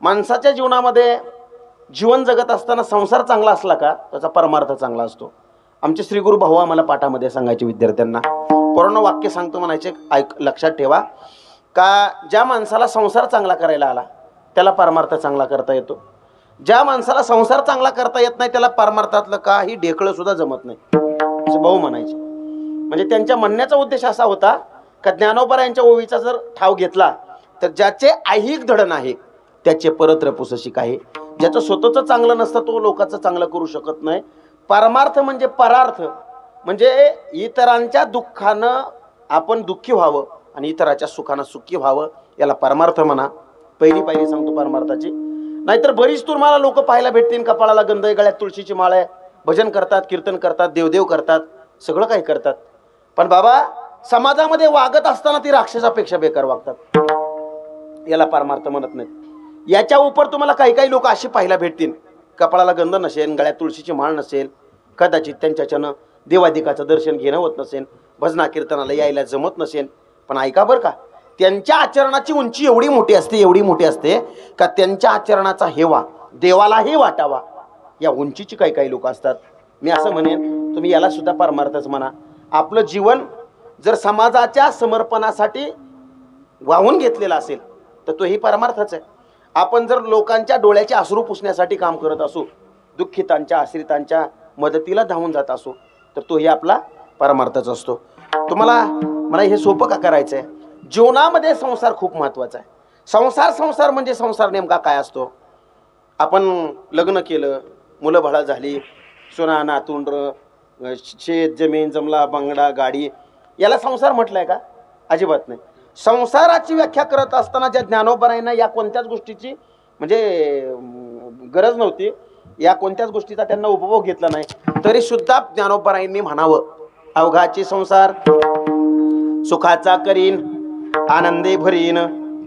माणसाच्या जीवनामध्ये जीवन जगत असताना संसार चांगला असला का त्याचा परमार्थ चांगला असतो. आमचे श्री गुरु भाऊ आम्हाला पाठामध्ये सांगायचे विद्यार्थ्यांना, पूर्ण वाक्य सांगतो म्हणायचे, लक्षात ठेवा का ज्या माणसाला संसार चांगला करायला आला त्याला परमार्थ चांगला करता येतो. ज्या माणसाला संसार चांगला करता येत नाही त्याला परमार्थातलं काही ढेकळं सुद्धा जमत नाही, असं भाऊ म्हणायचे. म्हणजे त्यांच्या म्हणण्याचा उद्देश असा होता का ज्ञानोबा यांच्या ओवीचा जर ठाव घेतला तर ज्याचे ऐहिक धडण आहे त्याचे परत्र पुसशिक आहे. ज्याचं स्वतःचं चांगलं नसतं तो लोकांचं चांगलं करू शकत नाही. परमार्थ म्हणजे परार्थ, म्हणजे इतरांच्या दुःखानं आपण दुःखी व्हावं आणि इतरांच्या सुखानं सुखी व्हावं, याला परमार्थ म्हणा. पहिली पायरी सांगतो परमार्थाची. नाहीतर बरीच तुम्हाला लोक पाहायला भेटतील, कपाळाला गंध आहे, गळ्यात तुळशीची माळ आहे, भजन करतात, कीर्तन करतात, देवदेव करतात, सगळं काही करतात, पण बाबा समाजामध्ये वागत असताना ती राक्षसापेक्षा बेकार वागतात. याला परमार्थ म्हणत नाहीत. याच्या उपर तुम्हाला काही काही लोक अशी पाहायला भेटतील, कपाळाला गंध नसेल, गळ्यात तुळशीची माळ नसेल, कदाचित त्यांच्याच्यानं देवादिकाचं दर्शन घेणं होत नसेल, भजना कीर्तनाला यायला जमत नसेल, पण ऐका बरं का, त्यांच्या आचरणाची उंची एवढी मोठी असते, एवढी मोठी असते का त्यांच्या आचरणाचा हेवा देवालाही वाटावा या उंचीची काही काही लोक असतात. मी असं म्हणेन तुम्ही याला सुद्धा परमार्थच म्हणा. आपलं जीवन जर समाजाच्या समर्पणासाठी वाहून घेतलेला असेल तर तोही परमार्थच आहे. आपण जर लोकांच्या डोळ्याचे अश्रू पुसण्यासाठी काम करत असू, दुःखितांच्या आश्रितांच्या मदतीला धावून जात असू, तर तोही आपला परमार्थच असतो. तुम्हाला मला हे सोपं का करायचं आहे, जीवनामध्ये संसार खूप महत्त्वाचा आहे. संसार म्हणजे संसार नेमका काय असतो. आपण लग्न केलं, मुलं बाळ झाली, सोना नातुंड, शेत जमीन जमला, बंगला गाडी, याला संसार म्हटलंय का? अजिबात नाही. संसाराची व्याख्या करत असताना ज्या ज्ञानोबरायांना या कोणत्याच गोष्टीची म्हणजे गरज नव्हती, या कोणत्याच गोष्टीचा त्यांना उपभोग घेतला नाही, तरी सुद्धा ज्ञानोबरायांनी म्हणावं, अवघाचे संसार सुखाचा करीन, आनंदे भरीन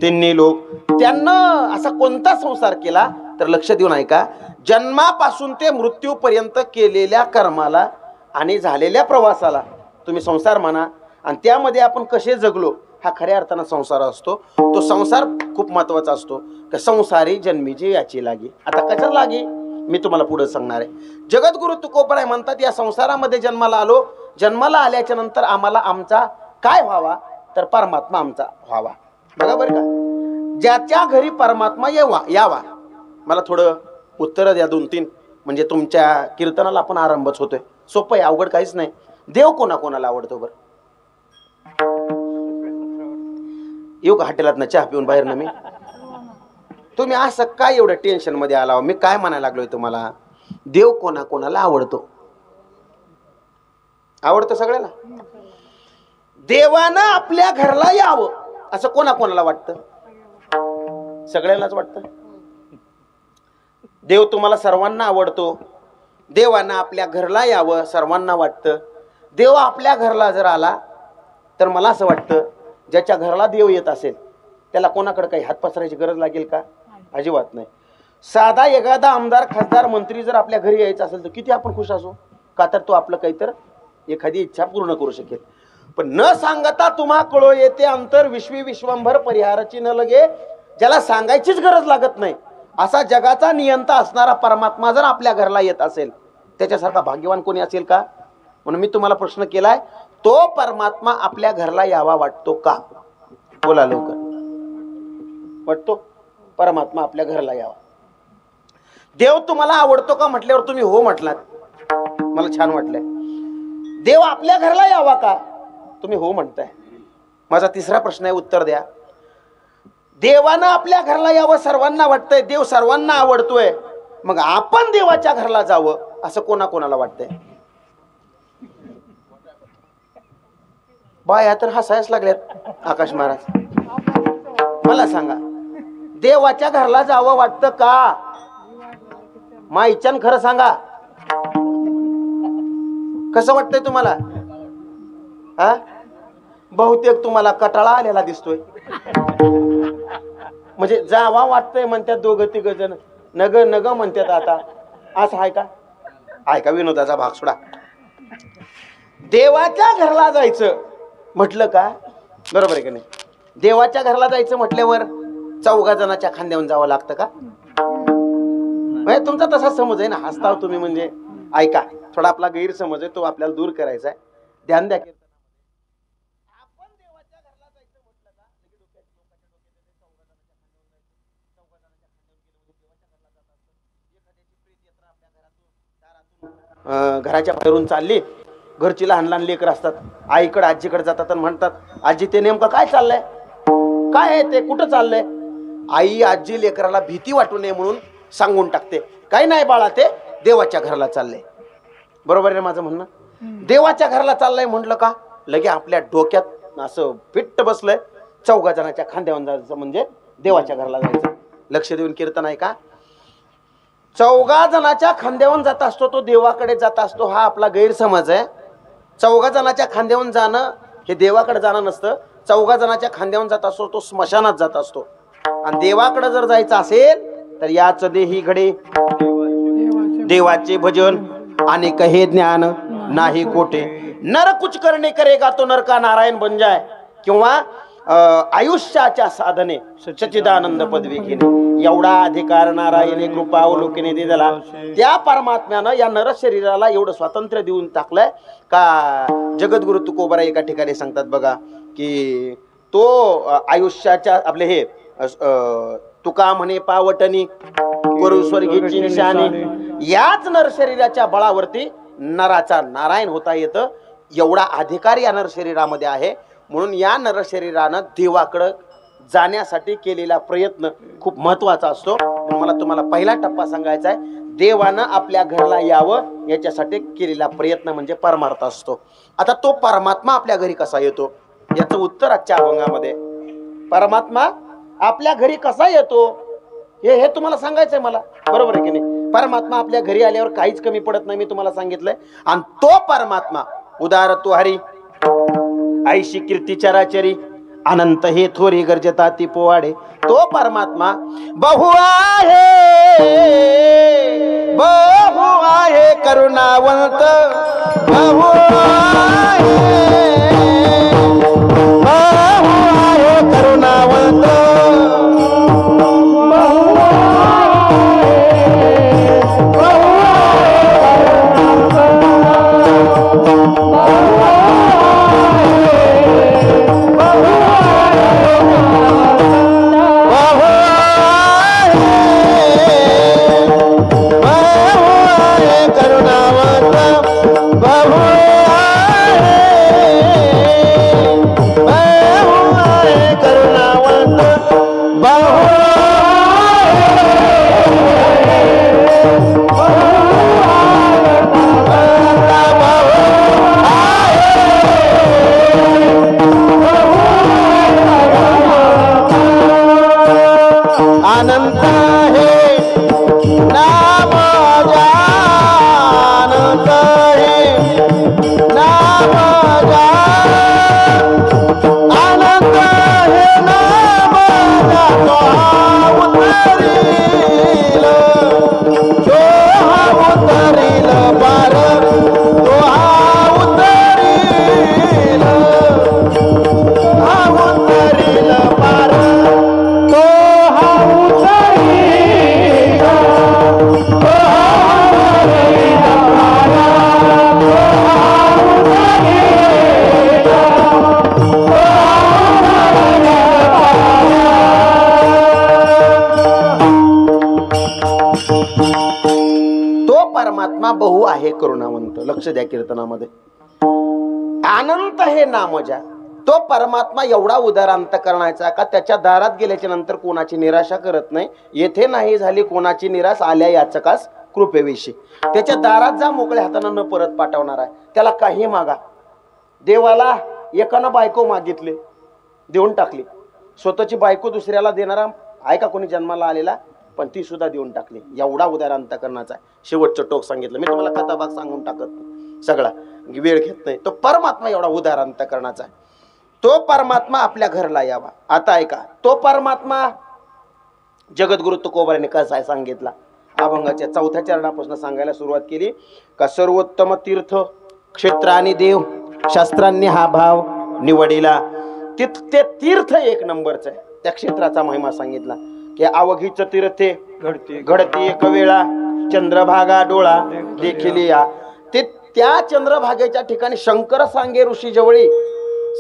तिन्ही लोक. त्यांना असा कोणता संसार केला तर लक्ष देऊन ऐका, जन्मापासून ते मृत्यूपर्यंत केलेल्या कर्माला आणि झालेल्या प्रवासाला तुम्ही संसार म्हणा. आणि त्यामध्ये आपण कसे जगलो हा खऱ्या अर्थानं संसार असतो. तो संसार खूप महत्वाचा असतो. का संसारी जन्मीचे याची लागी. आता कशाच लागी मी तुम्हाला पुढे सांगणार आहे. जगद्गुरु तुकोबराय म्हणतात, या संसारामध्ये जन्माला आलो, जन्माला आल्याच्या नंतर आम्हाला आमचा काय व्हावा तर परमात्मा आमचा व्हावा. बघा बरं का, ज्याच्या घरी परमात्मा यावा. मला थोडं उत्तर द्या 2-3, म्हणजे तुमच्या कीर्तनाला आपण आरंभच होतोय. सोपं आहे, अवघड काहीच नाही. देव कोणाकोणाला आवडतो बरं? येऊ का हॉटेलात ना चहा पिऊन बाहेर ना मी? तुम्ही असं काय एवढं टेन्शन मध्ये आला? मी काय म्हणायला लागलोय तुम्हाला, देव कोणाकोणाला आवडतो? आवडतो सगळ्याला. देवानं आपल्या घरला यावं असं कोणाकोणाला वाटतं? सगळ्यांनाच वाटतं. देव तुम्हाला सर्वांना आवडतो, देवानं आपल्या घरला यावं सर्वांना वाटतं. देव आपल्या घरला जर आला तर मला असं वाटतं, ज्याच्या घरला देव येत असेल त्याला कोणाकडे काही हात पसरायची गरज लागेल का? अजिबात नाही. साधा एखादा आमदार खासदार मंत्री जर आपल्या घरी यायचा असेल तर किती आपण खुश असू, का तर तो आपलं काहीतर एखादी इच्छा पूर्ण करू शकेल. पण न सांगता तुम्हा कळो येते अंतर विश्वी विश्वंभर परिहाराची न लगे, ज्याला सांगायचीच गरज लागत नाही असा जगाचा नियंता असणारा परमात्मा जर आपल्या घरला येत असेल, त्याच्यासारखा भाग्यवान कोणी असेल का? म्हणून मी तुम्हाला प्रश्न केलाय, तो परमात्मा आपल्या घरला यावा वाटतो का? बोला लवकर. वाटतो परमात्मा आपल्या घरला यावा. देव तुम्हाला आवडतो का म्हटल्यावर तुम्ही हो म्हटलात, मला छान वाटलंय. देव आपल्या घरला यावा का? तुम्ही हो म्हणताय. माझा तिसरा प्रश्न आहे, उत्तर द्या. देवानं आपल्या घरला यावं सर्वांना वाटतंय, देव सर्वांना आवडतोय, मग आपण देवाच्या घरला जावं असं कोणाकोणाला वाटतंय? बाया तर हसायच लागल्यात. आकाश महाराज मला सांगा, देवाच्या घरला जावं वाटतं का? माईच्यान खरं सांगा, कसं वाटतंय तुम्हाला? हा, बहुतेक तुम्हाला कटाळा आलेला दिसतोय. म्हणजे जावा वाटतंय म्हणतात दोघं तिघ जण, नग नग म्हणतात. आता असं आहे का? ऐका विनोदाचा भाग सोडा. देवाच्या घरला जायचं म्हटलं का, बरोबर आहे का नाही? देवाच्या घरला जायचं म्हटल्यावर चौघा जणाच्या खांद्यावर जावं लागतं का? म्हणजे तुमचा तसा समज आहे ना, हसताव तुम्ही. म्हणजे ऐका, थोडा आपला गैरसमज आहे तो आपल्याला दूर करायचा आहे. ध्यान द्या. घराच्या बाहेरून चालली, घरची लहान लहान लेकर असतात, आईकडे आजीकडे जातात आणि म्हणतात, आजी ते नेमकं काय चाललंय, काय आहे ते, कुठं चाललंय? आई आजी लेकराला भीती वाटू नये म्हणून सांगून टाकते, काही नाही बाळा, ते देवाच्या घराला चाललंय. बरोबर आहे माझं म्हणणं? देवाच्या घराला चाललंय म्हटलं का लगे आपल्या डोक्यात असं फिट्ट बसलंय, चौघा जणाच्या खांद्यावर जायचं म्हणजे देवाच्या घराला जायचं. लक्ष देऊन कीर्तन आहे का? चौघा जणाच्या खांद्यावर जात असतो तो देवाकडे जात असतो, हा आपला गैरसमज आहे. चौघा जणाच्या खांद्यावर जाणं हे देवाकडे जाणं नसतं. चौघा जणाच्या खांद्यावर जात असतो तो स्मशानात जात असतो. आणि देवाकडे जर जायचं असेल तर याच देही घडे देवाचे भजन आणि कहे ज्ञान नाही कोटे. नर कुछ करणे करेगा तो नर का नारायण बन जाय. किंवा आयुष्याच्या साधने सच्चिदानंद पदवी घेणे एवढा अधिकार नारायणे कृपा अवलोकने दिला. त्या परमात्म्यानं या नर शरीराला एवढं स्वातंत्र्य देऊन टाकलंय का जगद्गुरु तुकोबरा एका ठिकाणी सांगतात बघा की तो आयुष्याच्या आपले हे तुका म्हणे पावटणी करू स्वर्गीची निशाणी. याच नर शरीराच्या बळावरती नराचा नारायण होता येतं, एवढा अधिकार या नर शरीरामध्ये आहे. म्हणून या नर शरीरानं देवाकडं जाण्यासाठी केलेला प्रयत्न खूप महत्वाचा असतो. मला तुम्हाला पहिला टप्पा सांगायचा आहे, देवानं आपल्या घरला यावं याच्यासाठी केलेला प्रयत्न म्हणजे परमार्थ असतो. आता तो परमात्मा आपल्या घरी कसा येतो याचं उत्तर आजच्या अभंगामध्ये. परमात्मा आपल्या घरी कसा येतो हे तुम्हाला सांगायचंय मला, बरोबर आहे की नाही? परमात्मा आपल्या घरी आल्यावर काहीच कमी पडत नाही, मी तुम्हाला सांगितलंय. आणि तो परमात्मा उदार तो हरी ऐशी कीर्ती चराचरी अनंत हे थोरी गरजता ती पोवाडे. तो परमात्मा बहु आहे करुणावंत, बहु आहे करुणावंत, बहु आहे करुणावंत. लक्ष द्या कीर्तनामध्ये. अनंत हे नामजा. तो परमात्मा एवढा उदार अंतकरणाचा का त्याच्या दारात गेल्याच्या नंतर कोणाची निराशा करत नाही. येथे नाही झाली कोणाची निराश आल्या याचकास कृपेविषयी. त्याच्या दारात जा मोकळ्या हाताने न परत पाठवणार आहे. त्याला काही मागा. देवाला एकानं बायको मागितली, देऊन टाकली. स्वतःची बायको दुसऱ्याला देणारा आहे का कोणी जन्माला आलेला? पण ती सुद्धा देऊन टाकली. एवढा उदार अंतकरणाचा आहे. शेवटचं टोक सांगितलं मी तुम्हाला, कथा भाग सांगून टाकत सगळा वेळ घेत नाही. तो परमात्मा एवढा उदार अंतकरणाचा आहे. तो परमात्मा आपल्या घरला यावा. आता ऐका, तो परमात्मा जगद्गुरु तुकोबाराने कसा आहे सांगितला. अभंगाच्या चौथ्या चरणापासून सांगायला सुरुवात केली का सर्वोत्तम तीर्थ क्षेत्र आणि देव शास्त्रांनी हा भाव निवडिला. ते तीर्थ एक नंबरचं आहे. त्या क्षेत्राचा महिमा सांगितला की अवघीच तीर्थे घडती एक वेळा चंद्रभागा डोळा देखील या. ते त्या चंद्रभागेच्या ठिकाणी शंकर सांगे ऋषी जवळी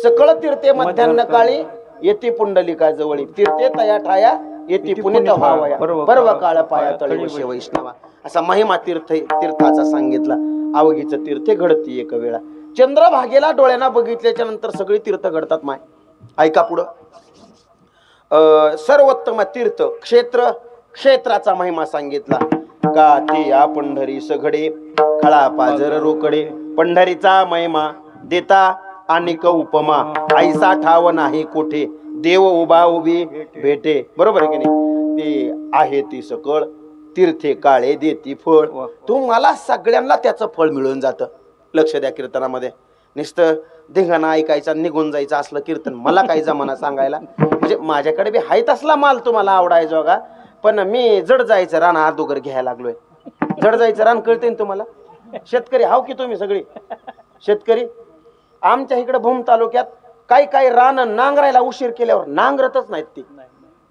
सकळ तीर्थे मध्यान्ह काळी येती पुंडलिका जवळी तीर्थे तया ठाया येती पुनित व्हावया पर्व काळ पाया तळी वशे वैष्णवा. असा महिमा तीर्थाचा सांगितला. अवघीच तीर्थे घडती एक वेळा. चंद्रभागेला डोळ्यांना बघितल्याच्या नंतर सगळी तीर्थ घडतात माय. ऐका पुढं. सर्वोत्तम तीर्थ क्षेत्राचा महिमा सांगितला का ते या पंढरी सघडे खळा पाजर रोकडे. पंढरीचा महिमा देता अनेक उपमा ऐसा ठाव नाही कोठे देव उभा उभी भेटे. बरोबर आहे की नाही. ते आहे ती सकळ तीर्थे काळे देती फळ. तुम्हाला सगळ्यांना त्याचं फळ मिळून जातं. लक्ष द्या कीर्तनामध्ये. नुसतं धिंगाणा ऐकायचा निघून जायचं असलं कीर्तन मला काही जमाना सांगायला. म्हणजे माझ्याकडे बी हायत असला माल तुम्हाला आवडायचा का. पण मी जड जायचं रान अगोदर घ्यायला लागलोय. जड जायचं रान कळते ना तुम्हाला. शेतकरी हाव की तुम्ही सगळी शेतकरी. आमच्या इकडे भूम तालुक्यात काही रान नांगरायला उशीर केल्यावर नांगरतच नाहीत ती.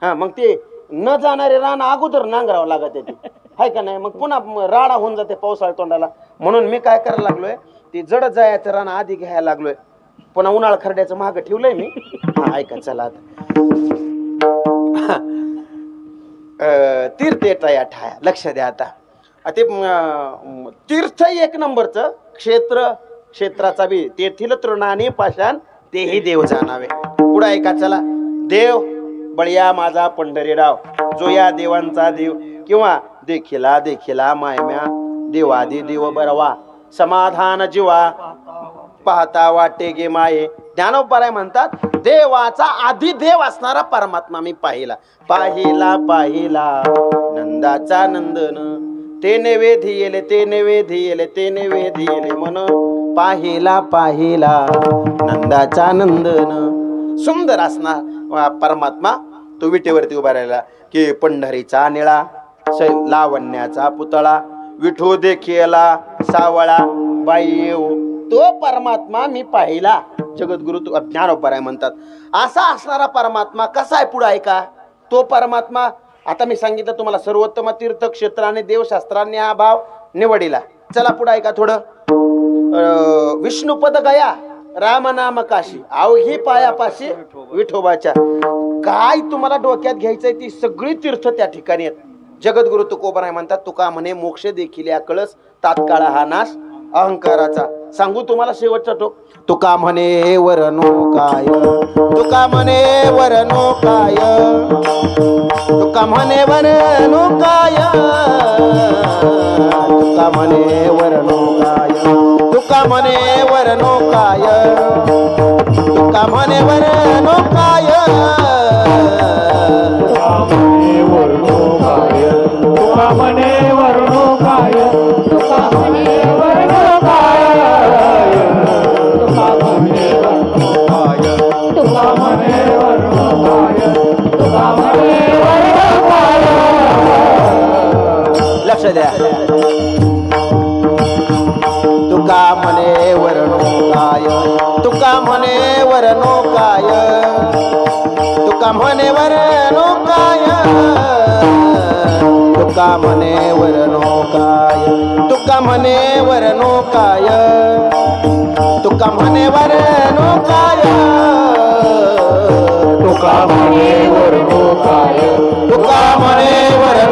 हा मग ते न जाणारे रान अगोदर नांगरावं लागत ते हाय का नाही. मग पुन्हा राडा होऊन जाते पावसाळ्या तोंडाला. म्हणून मी काय करायला लागलोय ते जड जायचं रान आधी घ्यायला लागलोय. पुन्हा उन्हाळा खरड्याचं महाग ठेवलंय मी. ऐका चला आता. तीर्थ तया ठाया. लक्ष द्या आता. ते तीर्थ एक नंबरचं क्षेत्राचा बी तेथील तृणाने पाषाण तेही देव जाणावे. पुढे ऐका चला. देव बळया माझा पंढरीराव जो या देवांचा देव किंवा देखिला मायम्या देवादी देव बरवा समाधान जीवा पाहता वाटे गे माये. ज्ञानोबराय म्हणतात देवाचा आधी देव असणारा परमात्मा मी पाहिला नंदाचा नंदन ते नैवेद्य येले मन पाहिला नंदाचा नंदन. सुंदर असणार परमात्मा तो विटेवरती उभा राहिला की पंढरीचा निळा लावण्याचा पुतळा विठू देखिला सावळा बाई येऊ. तो परमात्मा मी पाहिला. जगद्गुरु ज्ञानोबराय म्हणतात असा असणारा परमात्मा कसा आहे. पुढे ऐका. तो परमात्मा आता मी सांगितलं तुम्हाला सर्वोत्तम तीर्थक्षेत्राने देवशास्त्राने हा भाव निवडिला. चला पुढे ऐका थोडं. विष्णुपद गया रामनाम काशी अवघी पायापाशी विठोबाच्या. काय तुम्हाला डोक्यात घ्यायचंय ती सगळी तीर्थ त्या ठिकाणी आहेत. जगद्गुरु तुकोबराय म्हणतात तुका म्हणे मोक्ष देखील या कळस तात्काळ हा नाश अहंकाराचा. सांगू तुम्हाला शेवटचा टोक. तुका म्हणे वरनो काय तुका म्हणे वरनो काय तुका म्हणे वरनो काय तुका म्हणे वरनो काय तुका म्हणे वरनो काय तुका म्हणे वरनो काय तुका म्हणे वरनो काय तुका म्हणे वरनो काय तुका म्हणे वरनो काय तुका म्हणे वरनो काय तुका म्हणे वरनो काय. लक्ष द्या. तुका म्हणे वरनो काय तुका म्हणे वरनो काय तुका म्हणे वरनो काय तुका म्हणे वरनो काय तुका म्हणे वरनो काय तुका म्हणे वरनो काय तुका म्हणे वरनो काय तुका म्हणे वरनो